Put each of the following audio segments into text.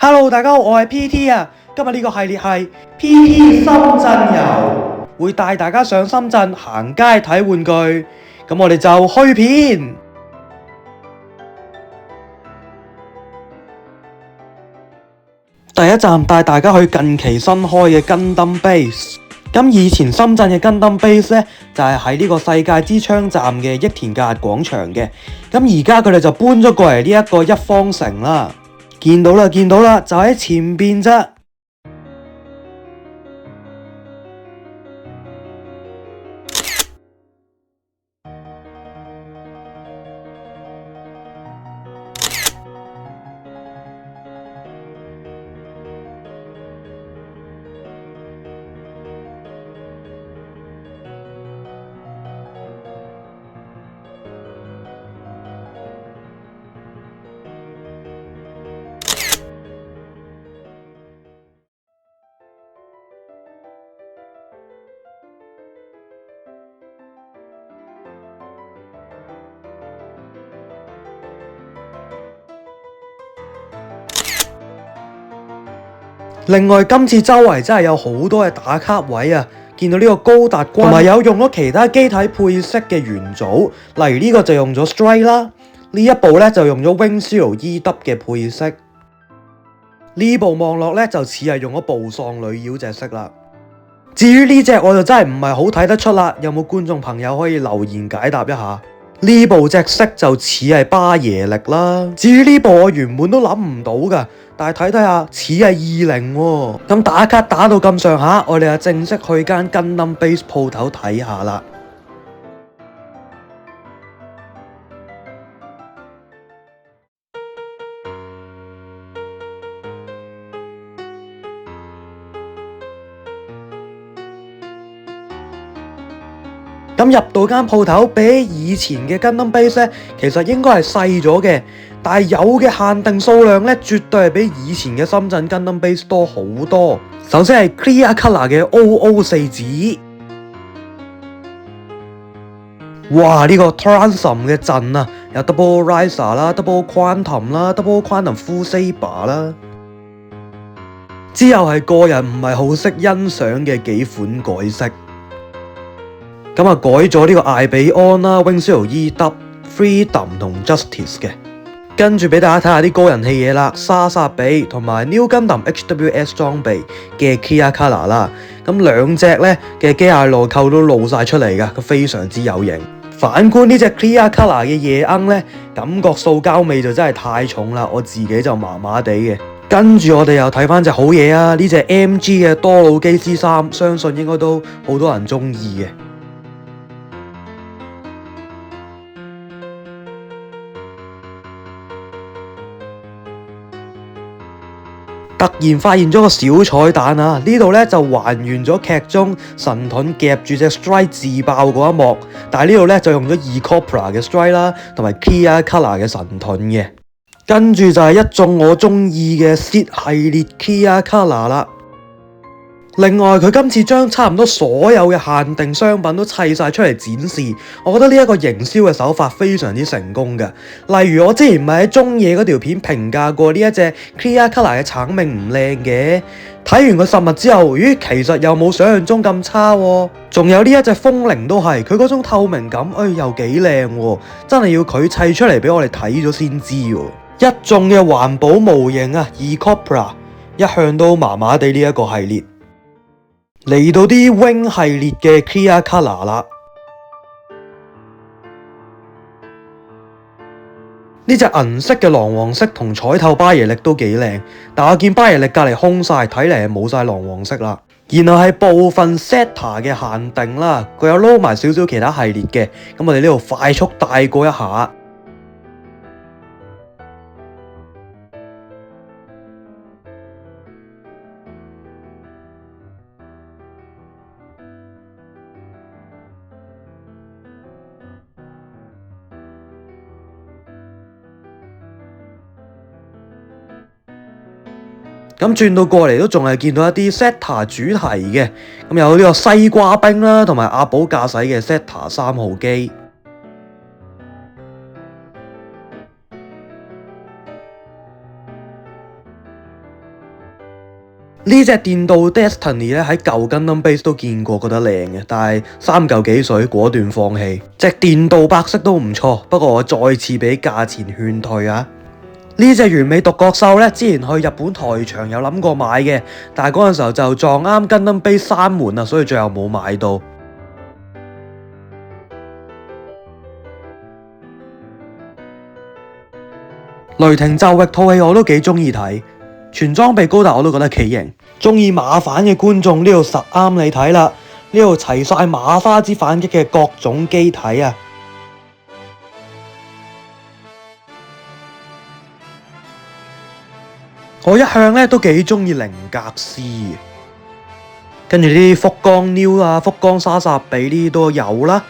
Hello，大家好，我係 PT 啊。今日呢個系列係 PT 深圳遊，會帶大家上深圳行街睇玩具。咁我哋就開片。第一站帶大家去近期新開嘅 Gundam Base。咁以前深圳嘅 Gundam Base 呢，就係喺呢個世界之窗站嘅益田假日廣場嘅。咁而家佢哋就搬咗過嚟呢一個一方城啦。見到啦，就喺前邊啫。另外，今次周圍真係有好多嘅打卡位啊！見到呢個高達軍，同埋有用咗其他機體配飾嘅元祖，例如呢個就用咗 Strike 啦，呢一部咧就用咗 Wing Zero EW 嘅配飾，呢部望落咧就似係用咗暴喪女妖隻色啦。至於呢隻我就真係唔係好睇得出啦，有冇觀眾朋友可以留言解答一下？呢部隻色就似係巴耶力啦。至於呢部我原本都諗唔到噶，但係睇下似係20喎。咁打卡打到咁上下，我哋就正式去間 Gundam Base 鋪頭睇下啦。咁入到間鋪頭，比起以前嘅 Gundam Base 咧，其實應該係細咗嘅，但係有嘅限定數量咧，絕對係比以前嘅深圳 Gundam Base 多好多。首先係 Clear Color 嘅 OO4 子，哇！呢個 Transum 嘅陣啊，有 Double Riser 啦、Double Quantum 啦、Double Quantum Full Saber 啦。之後係個人唔係好識欣賞嘅幾款改飾。咁啊，改咗呢個艾比安啦、Wing Zero EW、Freedom 同 Justice 嘅，跟住俾大家睇下啲高人氣嘢啦，莎莎比同埋 New Gundam HWS 裝備嘅 Clear Color 啦，咁兩隻咧嘅機械內扣都露晒出嚟噶，佢非常之有型。反觀呢隻 Clear Color 嘅夜鶯咧，感覺塑膠味就真係太重啦，我自己就麻麻地嘅。跟住我哋又睇翻隻好嘢啊，呢隻 MG 嘅多魯基斯3，相信應該都好多人中意嘅。突然發現咗個小彩蛋啊！呢度咧就還原咗劇中神盾夾住隻 Strike 自爆嗰一幕，但係呢度咧就用咗 E-Copra 嘅 Strike 啦，同埋 Clear Color 嘅神盾嘅。跟住就係一眾我中意嘅 Seed 系列 Clear Color 啦。另外，佢今次將差唔多所有嘅限定商品都砌晒出嚟展示，我覺得呢一個營銷嘅手法非常之成功嘅。例如我之前咪喺中野嗰條片評價過呢一隻 Clear Color 嘅橙命唔靚嘅，睇完個實物之後，咦，其實又冇想象中咁差喎。仲有呢一隻風鈴都係，佢嗰種透明感，又幾靚喎，真係要佢砌出嚟俾我哋睇咗先知喎。一眾嘅環保模型啊，E-Copra 一向都麻麻地呢一個系列。嚟到啲 Wing 系列嘅 Clear Color 啦，呢隻銀色嘅狼黃色同彩透巴耶力都幾靚，但我見巴耶力隔離空晒，睇嚟係冇晒狼黃色啦。然後係部分 Zeta 嘅限定啦，佢有撈埋少少其他系列嘅，咁我哋呢度快速帶過一下。咁轉到過嚟都仲係見到一啲 Zeta 主題嘅，咁有呢個西瓜兵啦，同埋阿寶駕駛嘅 Zeta 3號機。呢隻電鍍 Destiny 咧喺舊 Gundam Base 都見過，覺得靚嘅，但係3嚿幾水果斷放棄。隻電鍍白色都唔錯，不過我再次俾價錢勸退啊！呢隻完美獨角獸咧，之前去日本台場有諗過買嘅，但係嗰陣時候就撞啱 Gundam Base 閂門啊，所以最後冇買到。雷霆咒域套戲我都幾中意睇。全裝備高達我都覺得企型，中意馬反嘅觀眾呢度實啱你睇啦！呢度齊晒馬沙之反擊嘅各種機體啊！我一向咧都幾中意零格斯嘅，跟住啲福岡 New 啊、福岡沙薩比呢啲都有啦。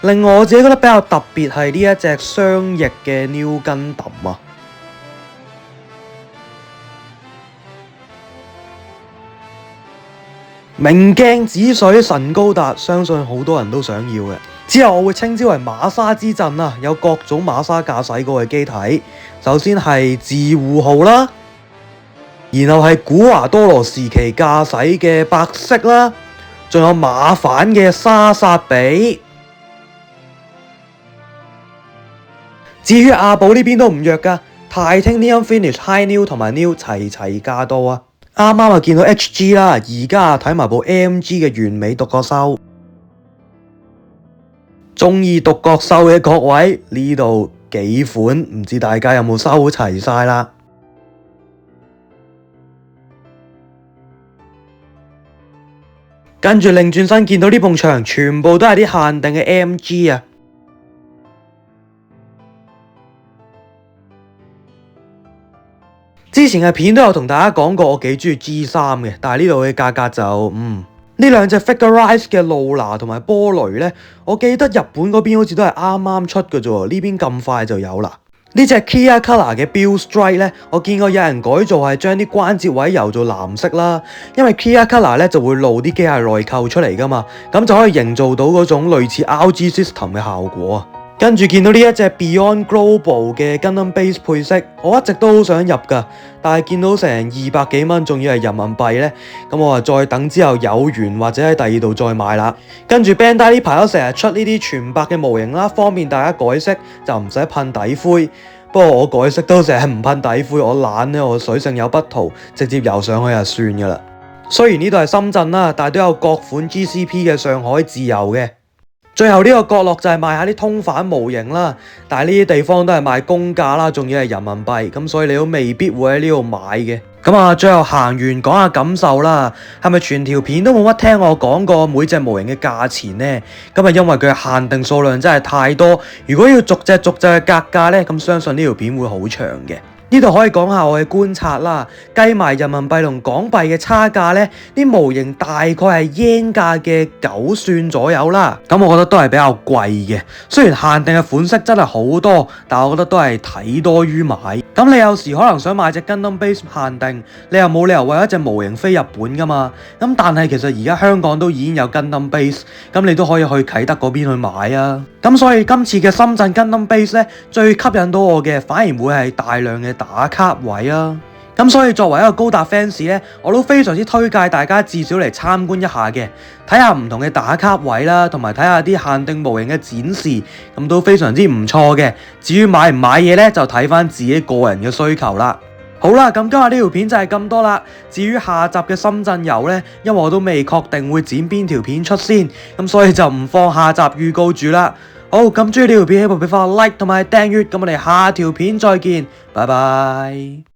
另外我自己覺得比較特別係呢一隻雙翼嘅 New Gundam啊。明鏡止水神高達，相信好多人都想要嘅。之後我會稱之為馬沙之陣啊，有各種馬沙駕駛過嘅機體。首先係自護號啦，然後係古華多羅時期駕駛嘅白色啦，仲有馬反嘅沙薩比。至於阿寶呢邊都唔弱噶，Titanium Finish High New 同埋 New 齊加多啊！啱啱啊見到 HG 啦，而家睇埋部 AMG 嘅完美獨角獸。中意獨角獸嘅各位，呢度幾款唔知大家有冇收齊晒啦？跟住擰轉身見到呢埲牆，全部都係啲限定嘅 AMG 啊！之前嘅片都有同大家講過，我幾中意 G3嘅，但係呢度嘅價格就呢兩隻 Figurize 嘅露娜同埋波雷呢，我記得日本嗰邊好似都係啱啱出嘅啫，呢邊咁快就有啦。呢隻 Kia Color 嘅 Build Strike 呢，我見過有人改造係將啲關節位油做藍色啦，因為 Kia Color 呢就會露啲機械內構出嚟噶嘛，咁就可以營造到嗰種類似 RG System 嘅效果啊。跟住見到呢一隻 Beyond Global 嘅 Gundam Base 配飾，我一直都好想入噶，但係見到成200幾蚊，仲要係人民幣呢，咁我話再等之後有緣或者喺第二度再買啦。跟住 Bandai 呢排都成日出呢啲全白嘅模型啦，方便大家改色，就唔使噴底灰。不過我改色都成日唔噴底灰，我懶呢，我水性有不塗，直接游上去就算噶啦。雖然呢度係深圳啦，但係都有各款 GCP 嘅上海自由嘅。最後呢個角落就係賣下啲通販模型啦，但係呢啲地方都係賣公價啦，仲要係人民幣，咁所以你都未必會喺呢度買嘅。咁啊，最後行完講下感受啦，係咪全條片都冇乜聽我講過每隻模型嘅價錢呢？咁啊，因為佢限定數量真係太多，如果要逐隻嘅格價呢，咁相信呢條片會好長嘅。呢度可以講下我嘅觀察啦，計埋人民幣同港幣嘅差價呢，啲模型大概係 yen 價嘅9算左右啦。咁我覺得都係比較貴嘅。雖然限定嘅款式真係好多，但我覺得都係睇多於買。咁你有時可能想買隻 Gundam Base 限定，你又冇理由為一隻模型飛日本噶嘛。咁但係其實而家香港都已經有 Gundam Base，咁你都可以去啟德嗰邊去買啊。咁所以今次嘅深圳 Gundam Base 呢，最吸引到我嘅反而會係大量嘅打卡位啊！咁所以作為一個高達 fans 咧，我都非常之推介大家至少嚟參觀一下嘅，睇下唔同嘅打卡位啦，同埋睇下啲限定模型嘅展示，咁都非常之唔錯嘅。至於買唔買嘢咧，就睇翻自己個人嘅需求啦。好啦，咁今日呢條片就係咁多啦。至於下集嘅深圳遊呢，因為我都未確定會剪邊條片出先，咁所以就唔放下集預告住啦。好，咁中意呢條片，希望俾翻個 like 同埋訂閱，咁我哋下條片再見，拜拜。